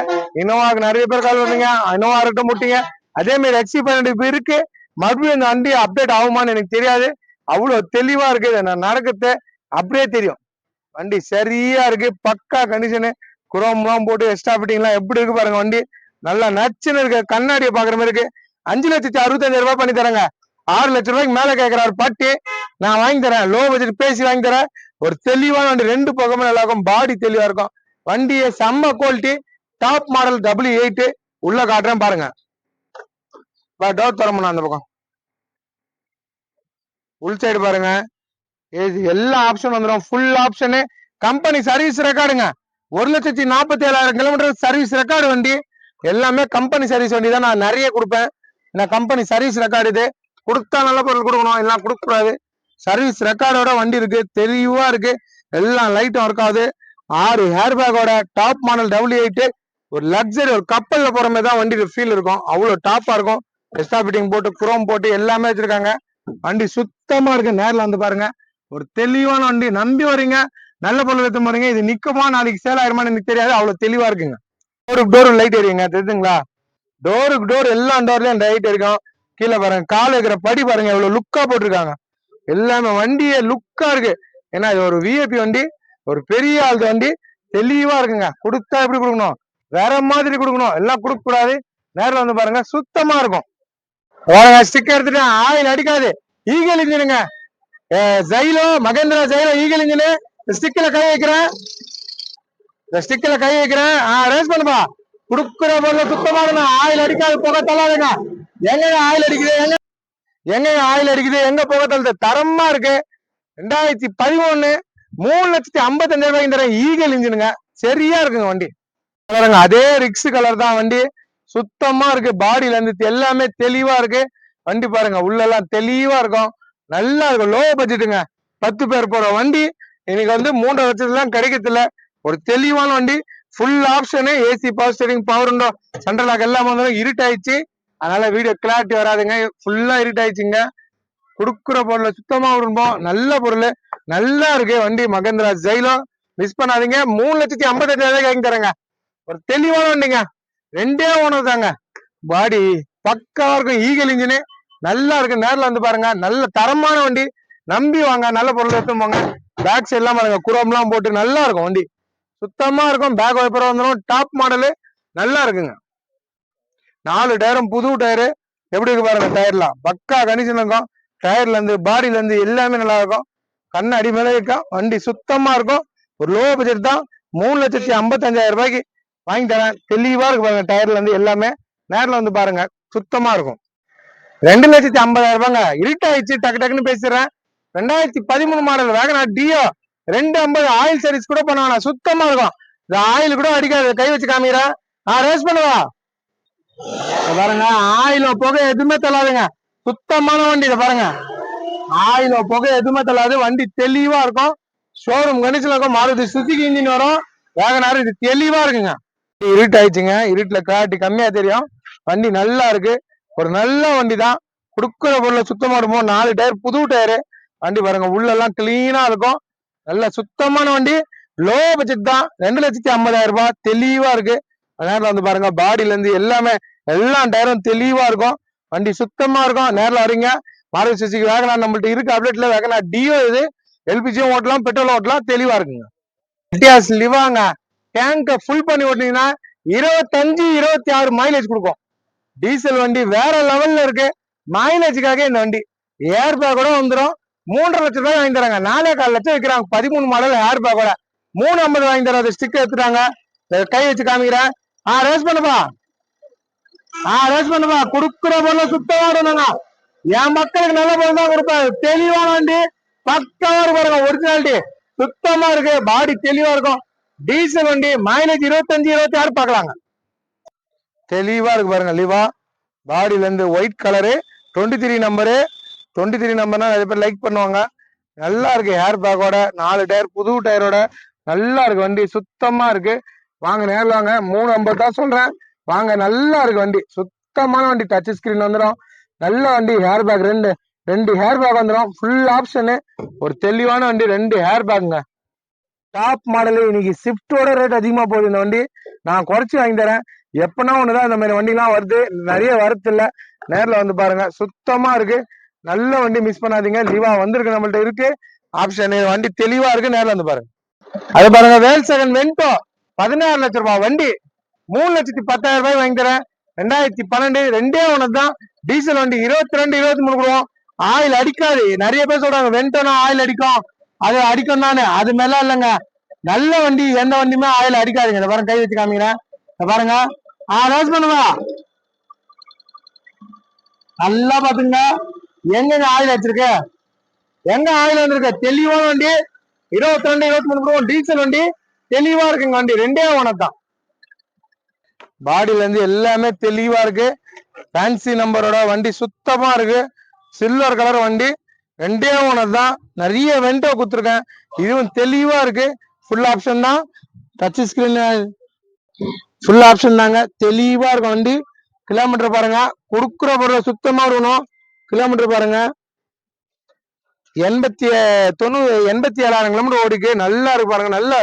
இனோவாக்கு நிறைய பேர் கால் பண்ணீங்க. இனோவா இருக்க முட்டீங்க. அதே மாதிரி XC500 இப்ப இருக்கு. மறுபடியும் இந்த வண்டி அப்டேட் ஆகுமான்னு எனக்கு தெரியாது. அவ்வளவு தெளிவா இருக்கு. நான் நடக்கிறது அப்படியே தெரியும். வண்டி சரியா இருக்கு. பக்கா கண்டிஷனு. குரோம் போட்டு எக்ஸ்ட்ரா ஃபிட்டிங் எல்லாம் எப்படி இருக்கு பாருங்க. வண்டி நல்லா நச்சுன்னு இருக்கு. கண்ணாடியை பாக்குற மாதிரி இருக்கு. 5,65,000 ரூபாய் பண்ணி தரேங்க. 6 லட்சம் ரூபாய்க்கு மேல கேட்கிறாரு பாட்டி. நான் வாங்கி தரேன். லோ பட்ஜெட் பேசி வாங்கி தரேன். ஒரு தெளிவான வண்டி. 2 பக்கமும் நல்லா இருக்கும். பாடி தெளிவா இருக்கும். வண்டியை செம்ம குவாலிட்டி. டாப் மாடல் W8 உள்ள காட்டுறேன் பாருங்க. டோர் தரமுன்னா அந்த பக்கம் உள் சைடு பாருங்க. எல்லா ஆப்ஷன் வந்துடும். Full option. கம்பெனி சர்வீஸ் ரெக்கார்டுங்க. 1,47,000 கிலோமீட்டர் சர்வீஸ் ரெக்கார்டு வண்டி. எல்லாமே கம்பெனி சர்வீஸ் வண்டி தான். நான் நிறைய கொடுப்பேன். நான் கம்பெனி சர்வீஸ் ரெக்கார்டு இது. கொடுத்தா நல்ல பொருள் கொடுக்கணும், எல்லாம் கொடுக்க கூடாது. சர்வீஸ் ரெக்கார்டோட வண்டி இருக்கு. தெளிவா இருக்கு. எல்லாம் லைட்டும் ஒர்க் ஆகுது. 6 ஹேர் பேக்கோட டாப் மாடல் W8. ஒரு லக்ஸரி, ஒரு கப்பல்ல போற மாதிரி தான் வண்டி ஃபீல் இருக்கும். அவ்வளவு டாப்பா இருக்கும். எக்ஸ்ட்ரா ஃபிட்டிங் போட்டு குரோம் போட்டு எல்லாமே வச்சிருக்காங்க. வண்டி சுத்தமா இருக்கு. நேரில் வந்து பாருங்க. ஒரு தெளிவான வண்டி. நம்பி வரீங்க, நல்ல பொருள் எடுத்து போறீங்க. இது நிக்குமா நாளைக்கு சேல் ஆயிருமான்னு எனக்கு தெரியாது. அவ்வளவு தெளிவா இருக்குங்க. டோருக்கு லைட் எரியுங்க, தெரியுதுங்களா? டோருக்கு டோர் எல்லா டோர்லயும் லைட் இருக்கும். கீழே பாருங்க, கால் வைக்கிற படி பாருங்க, எவ்வளவு லுக்கா போட்டிருக்காங்க. எல்லாமே வண்டியே லுக்கா இருக்கு. ஏன்னா இது ஒரு விஐபி வண்டி, ஒரு பெரிய ஆள் வண்டி. தெளிவா இருக்குங்க. கொடுத்தா எப்படி கொடுக்கணும், வேற மாதிரி கொடுக்கணும். எல்லாம் கொடுக்க கூடாது. நேரில் வந்து பாருங்க, சுத்தமா இருக்கும். ஸ்டிக்கர் எடுத்துட்டு ஆயில் அடிக்காது. ஈகல் இன்ஜினுங்க. Xylo, Mahindra Xylo eagle engine. ஸ்டிக்ல கை வைக்கிறேன். இந்த ஸ்டிக்ல கை வைக்கிறேன். ரேஸ் பண்ணுப்பா. குடுக்குற பொருள் சுத்தமா ஆயில் அடிக்காது. புகை தள்ளாதுங்க. எங்க ஆயில் அடிக்குது, எங்க ஆயில் அடிக்குது, எங்க புகை தள்ளுது. தரமா இருக்கு. 2013 3,55,000 ரூபாய்க்கு தரேன். ஈகல் இன்ஜினுங்க. சரியா இருக்குங்க வண்டி. அதே ரிக்ஸ் கலர் தான் வண்டி. சுத்தமா இருக்கு. பாடியில இருந்து எல்லாமே தெளிவா இருக்கு. வண்டி பாருங்க, உள்ள எல்லாம் தெளிவா இருக்கும். நல்லா இருக்கும். லோ பட்ஜெட்டுங்க. 10 பேர் போற வண்டி இன்னைக்கு வந்து 3,00,000 லட்சத்துலாம் கிடைக்கிறது இல்ல. ஒரு தெளிவான வண்டி. Full option. AC, power steering, power window, central lock எல்லாம் வந்து இருட்டாயிடுச்சு. அதனால வீடியோ கிளாரிட்டி வராதுங்க. ஃபுல்லா இருட்டாயிடுச்சுங்க. குடுக்குற பொருள் சுத்தமா விரும்பும். நல்ல பொருள், நல்லா இருக்கு வண்டி. மகேந்திரா ஜைலோ மிஸ் பண்ணாதீங்க. 3,58,000 வாங்கி தரேங்க. ஒரு தெளிவான வண்டிங்க. 2 ஓனர் தாங்க. பாடி பக்காவா இருக்கும். Eagle engine. நல்லா இருக்கு. நேரில் வந்து பாருங்க, நல்ல தரமான வண்டி, நம்பி வாங்க, நல்ல பொருள் எடுத்து போங்க. பேக் சைட் எல்லாம் பாருங்க, குரோம் எல்லாம் போட்டு நல்லா இருக்கும் வண்டி, சுத்தமா இருக்கும். பேக் வைப்பர் வந்துடும், டாப் மாடலு, நல்லா இருக்குங்க. 4 டயரும் புது டயரு, எப்படி இருக்கு பாருங்க. டயர்லாம் பக்கா கண்டிஷன் இருக்கும். டயர்ல இருந்து பாடியில இருந்து எல்லாமே நல்லா இருக்கும். கண்ணு அடி மேலே இருக்கும், வண்டி சுத்தமா இருக்கும். ஒரு லோ பட்ஜெட் தான், 3,55,000 ரூபாய்க்கு வாங்கி தரேன். தெளிவா இருக்கு பாருங்க, டயர்ல இருந்து எல்லாமே. நேரில் வந்து பாருங்க, சுத்தமா இருக்கும். 2,50,000 ரூபாங்க. இருட்டாயிடுச்சு, டக்கு டக்குன்னு பேசுறேன். 2013 model WagonR Duo 250 oil service கூட பண்ணுவாங்க, சுத்தமா இருக்கும். இந்த ஆயில் கூட அடிக்காது, கை வச்சு காமிக்கிறேன். ரேஸ் பண்ணுவா பாருங்க, ஆயில புகை எதுவுமே தள்ளாதுங்க, சுத்தமான வண்டி. இதை பாருங்க, ஆயில புகை எதுவுமே தள்ளாது, வண்டி தெளிவா இருக்கும். ஷோரூம் கண்டிஷன்ல இருக்கும். மாருதி சுசுகி இன்ஜின் வரும், வேகனார். இது தெளிவா இருக்குங்க. இருட்டு ஆயிடுச்சுங்க, இருட்டுல கிளாரிட்டி கம்மியா தெரியும். வண்டி நல்லா இருக்கு, ஒரு நல்ல வண்டி தான். கொடுக்குற பொருளை சுத்தமா இருக்கும். 4 டயர் புது டயரு, வண்டி பாருங்க, உள்ள எல்லாம் கிளீனா இருக்கும். நல்ல சுத்தமான வண்டி, லோ பட்ஜெட் தான். 2,50,000 ரூபாய், தெளிவா இருக்கு. நேரில் வந்து பாருங்க, பாடியில இருந்து எல்லாமே, எல்லா டயரும் தெளிவா இருக்கும். வண்டி சுத்தமா இருக்கும். நேரில் வரீங்க. மாருதி சுசுகி வேகனார் நம்மள்ட்ட இருக்கு அப்டேட்ல. வேகனார் டியோ இது, எல்பிஜியும் ஓட்டலாம், பெட்ரோல் ஓட்டலாம், தெளிவா இருக்குங்க. வித்தியாஸ் லிவாங்க, டேங்க ஃபுல் பண்ணி ஓட்டினீங்கன்னா 25, 26 மைலேஜ் கொடுக்கும். டீசல் வண்டி வேற லெவல்ல இருக்கு. மைலேஜுக்காக இந்த வண்டி ஏர் பேக் கூட வந்துடும். 3,50,000 ரூபாய் வாங்கி தராங்க. 4,4 லட்சம் விற்கிறாங்க. 13 மாடல் ஏர் பேக் கூட 350 வாங்கி தராது. ஸ்டிக்கர் எடுத்துட்டாங்க, கை வச்சு காமிக்கிறேன். ரேஸ் பண்ணுப்பா, ரேஸ் பண்ணுப்பா. கொடுக்குற பொருளை சுத்தமா இருந்தாங்க. என் மக்களுக்கு நல்ல பொருள் தான் கொடுப்பேன். தெளிவான வண்டி, பக்காவா இருக்கு பாருங்க, ஒரிஜினாலிட்டி சுத்தமா இருக்கு. பாடி தெளிவா இருக்கும். டீசல் வண்டி, மைலேஜ் 25, 26 பாக்கலாங்க. தெளிவா இருக்கு பாருங்க. லிவா பாடியில இருந்து ஒயிட் கலரு, 23 நம்பரு. 23 நம்பர்னா நிறைய பேர் லைக் பண்ணுவாங்க. நல்லா இருக்கு. ஹேர் பேக்கோட, 4 டயர் புது டயரோட நல்லா இருக்கு வண்டி, சுத்தமா இருக்கு. வாங்க, நேரில் வாங்க. 350 தான் சொல்றேன், வாங்க. நல்லா இருக்கு வண்டி, சுத்தமான வண்டி. டச் ஸ்கிரீன் வந்துடும், நல்ல வண்டி. ஹேர் பேக் ரெண்டு ஹேர் பேக் வந்துடும், ஃபுல் ஆப்ஷனு. ஒரு தெளிவான வண்டி, 2 ஹேர் பேக்குங்க. Top model. இன்னைக்கு ஸ்விஃப்டோட ரேட் அதிகமா போகுது. இந்த வண்டி நான் குறைச்சி வாங்கி தரேன். எப்பனா ஒண்ணுதான் இந்த மாதிரி வண்டிலாம் வருது, நிறைய வரது இல்ல. நேரில் வந்து பாருங்க, சுத்தமா இருக்கு. நல்ல வண்டி, மிஸ் பண்ணாதீங்க. லிவா வந்திருக்கு, நம்மள்ட்ட இருக்கு ஆப்ஷன். வண்டி தெளிவா இருக்கு, நேரில் வந்து பாருங்க. அது பாருங்க, வேல் செகண்ட் வென்டோ 16 லட்சம் ரூபாய் வண்டி, 3,10,000 ரூபாய் வாங்கி தரேன். 2012 ரெண்டே ஒன்று தான். டீசல் வண்டி 22, 23 கொடுவோம். ஆயில் அடிக்காது. நிறைய பேர் சொல்றாங்க வென்டோனா ஆயில் அடிக்கும், அது அடிக்கும் தானே, அது மேல இல்லைங்க. நல்ல வண்டி, எந்த வண்டியுமே ஆயில் அடிக்காதுங்க. இந்த பாருங்க, கை வச்சு காமிக்கிறேன். பாருங்க, ரேஸ் பண்ணுவா நல்லா பாத்துங்க. எங்க ஆயில் வச்சிருக்கு, எங்க ஆயில் வந்திருக்கு. தெளிவான வண்டி, 22, 23 கொடுவோம். டீசல் வண்டி தெளிவா இருக்குங்க. வண்டி ரெண்டே ஒன்று தான். பாடியில இருந்து எல்லாமே தெளிவா இருக்கு. ஃபேன்சி நம்பரோட வண்டி, சுத்தமா இருக்கு. சில்வர் கலர் வண்டி, ரெண்டே ஒன்று தான். நிறைய வெண்டோ குத்துருக்கேன், இதுவும் தெளிவா இருக்கு. ஃபுல் ஆப்ஷன் தான், டச் ஸ்கிரீன் ஃபுல் ஆப்ஷன் தாங்க. தெளிவா இருக்கும் வண்டி. கிலோமீட்டர் பாருங்க, கொடுக்குற பொருளை சுத்தமா இருக்கணும். கிலோமீட்டர் பாருங்க, 87,000 கிலோமீட்டர் ஓடிக்கு. நல்லா இருக்கு பாருங்க, நல்ல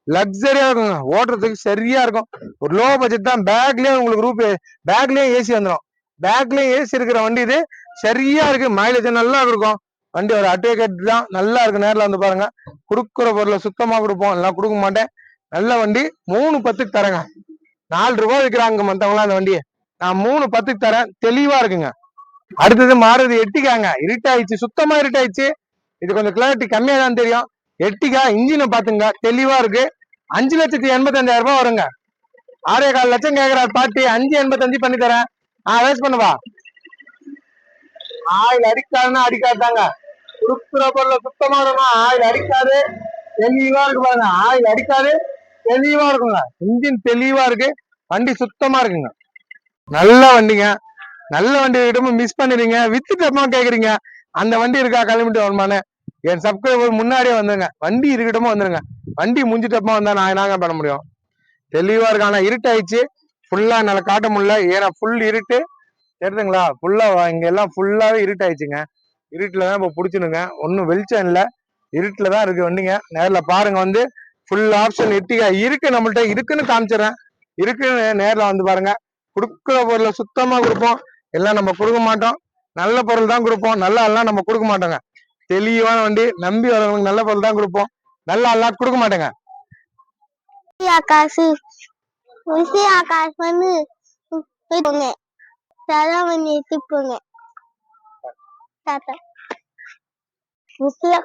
லக்ஸரியா இருக்குங்க, ஓட்டுறதுக்கு சரியா இருக்கும். ஒரு லோ பட்ஜெட் தான். பேக்லயே உங்களுக்கு ரூப், பேக்லயே ஏசி வந்துடும். பேக்லயே ஏசி இருக்கிற வண்டி இது, சரியா இருக்கு. மைலேஜ் நல்லா இருக்கும். வண்டி ஒரு அட்வொகேட் தான், நல்லா இருக்கு. நேரில் வந்து பாருங்க. கொடுக்குற பொருளை சுத்தமா கொடுப்போம், எல்லாம் கொடுக்க மாட்டேன். நல்ல வண்டி, 3,10 தரேங்க. 4 ரூபாய் விற்கிறாங்க மத்தவங்களாம் அந்த வண்டியை, நான் 3,10 தரேன். தெளிவா இருக்குங்க. அடுத்தது மாறுது எட்டிக்காங்க. இருட்டாயிடுச்சு, சுத்தமா இருட்டாயிடுச்சு. இது கொஞ்சம் கிளாரிட்டி கம்மியா தான் தெரியும். எட்டிக்கா இன்ஜினை பாத்துங்க, தெளிவா இருக்கு. 5,85,000 ரூபாய் வருங்க. 6,4 லட்சம் கேக்குறாரு பாட்டி, 5,85 பண்ணி தரேன். ரேஸ் பண்ணுவா. ஆயில் அடிக்காதுன்னா அடிக்காதாங்க. கொடுக்குற பொருளை சுத்தமா இருக்கணும். ஆயில் அடிக்காது, தெளிவா இருக்கு பாருங்க. ஆயில் அடிக்காது, தெளிவா இருக்குங்க. இன்ஜின் தெளிவா இருக்கு, வண்டி சுத்தமா இருக்குங்க. நல்ல வண்டிங்க. நல்ல வண்டி கிட்ட மிஸ் பண்ணிடுங்க. வித்துட்டமா கேக்குறீங்க, அந்த வண்டி இருக்கா கிளம்பிட்டு வருமானு. என் சப்ஸ்கிரைபர் முன்னாடியே வந்துருங்க, வண்டி இருக்கட்டமா வந்துருங்க. வண்டி முடிஞ்சிட்டப்பமா வந்தா நான் என்னங்க பண்ண முடியும். தெளிவா இருக்கு. ஆனா இருட்டாயிடுச்சு, ஃபுல்லா என்னால காட்ட முடியல, ஏன்னா ஃபுல் இருட்டு. தெரியுதுங்களா, ஃபுல்லா இங்க எல்லாம் ஃபுல்லாவே இருட்டாயிடுச்சுங்க. இருட்டுலதான் இப்ப புடிச்சுனுங்க, ஒன்னும் வெளிச்சம் இல்ல, இருட்டுலதான் இருக்கு வண்டிங்க. நேர்ல பாருங்க, வந்து ஃபுல் ஆப்ஷன் எட்டிக்கா இருக்கு, நம்மள்ட்ட இருக்குன்னு காமிச்சிடறேன். இருக்குன்னு நேர்ல வந்து பாருங்க. கொடுக்குற பொருளை சுத்தமா கொடுப்போம், எல்லாம் நம்ம கொடுக்க மாட்டோம். நல்ல பொருள் தான் கொடுப்போம். நல்ல எல்லாம் நம்ம கொடுக்க மாட்டோங்க. தெளிவான வண்டி, நம்பி வரவங்களுக்கு நல்ல பொருள் தான் கொடுப்போம். நல்ல எல்லாம் கொடுக்க மாட்டோங்க. காசு காசு வந்து போங்க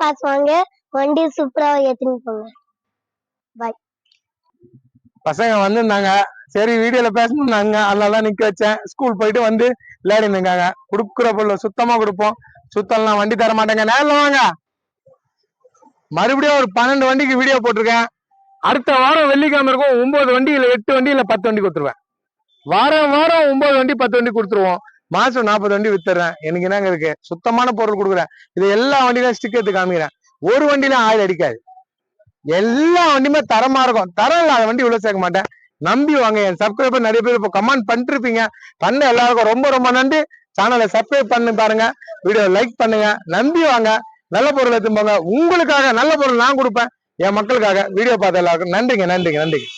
காசு வாங்க வண்டி சூப்பரா ஏத்தின்னு போங்க. பாய். பசங்க வந்திருந்தாங்க, சரி வீடியோல பேசணும்னாங்க, அதனாலதான் நிக்க வச்சேன். ஸ்கூல் போயிட்டு வந்து விளையாடிருந்தாங்க. கொடுக்குற பொருள் சுத்தமா கொடுப்போம். சுத்தம்லாம் வண்டி தர மாட்டேங்க. நேரில் வாங்க. மறுபடியும் ஒரு 12 வண்டிக்கு வீடியோ போட்டிருக்கேன். அடுத்த வாரம் வெள்ளிக்கிழமை இருக்கும். 9 வண்டி இல்ல 8 வண்டி இல்ல 10 வண்டி கொடுத்துருவேன். வாரம் 9 வண்டி 10 வண்டி கொடுத்துருவோம். மாசம் 40 வண்டி வித்துறேன். எனக்கு என்னங்க இருக்கு, சுத்தமான பொருள் கொடுக்குறேன். இது எல்லா வண்டியிலும் ஸ்டிக் எடுத்து காமிக்கிறேன். ஒரு வண்டியில ஆயில் அடிக்காது. எல்லா வண்டியுமே தரமா இருக்கும். தரம் இல்லாத வண்டி உள்ள சேர்க்க மாட்டேன். நம்பி வாங்க. என் சப்ஸ்கிரைபர் நிறைய பேர் இப்போ கமெண்ட் பண்ணிட்டு இருப்பீங்க. பண்ண எல்லாருக்கும் ரொம்ப ரொம்ப நன்றி. சேனலை சப்ஸ்கிரைப் பண்ணி பாருங்க, வீடியோ லைக் பண்ணுங்க. நம்பி வாங்க, நல்ல பொருள் எடுத்து போங்க. உங்களுக்காக நல்ல பொருள் நான் கொடுப்பேன். என் மக்களுக்காக. வீடியோ பார்த்த எல்லாருக்கும் நன்றிங்க.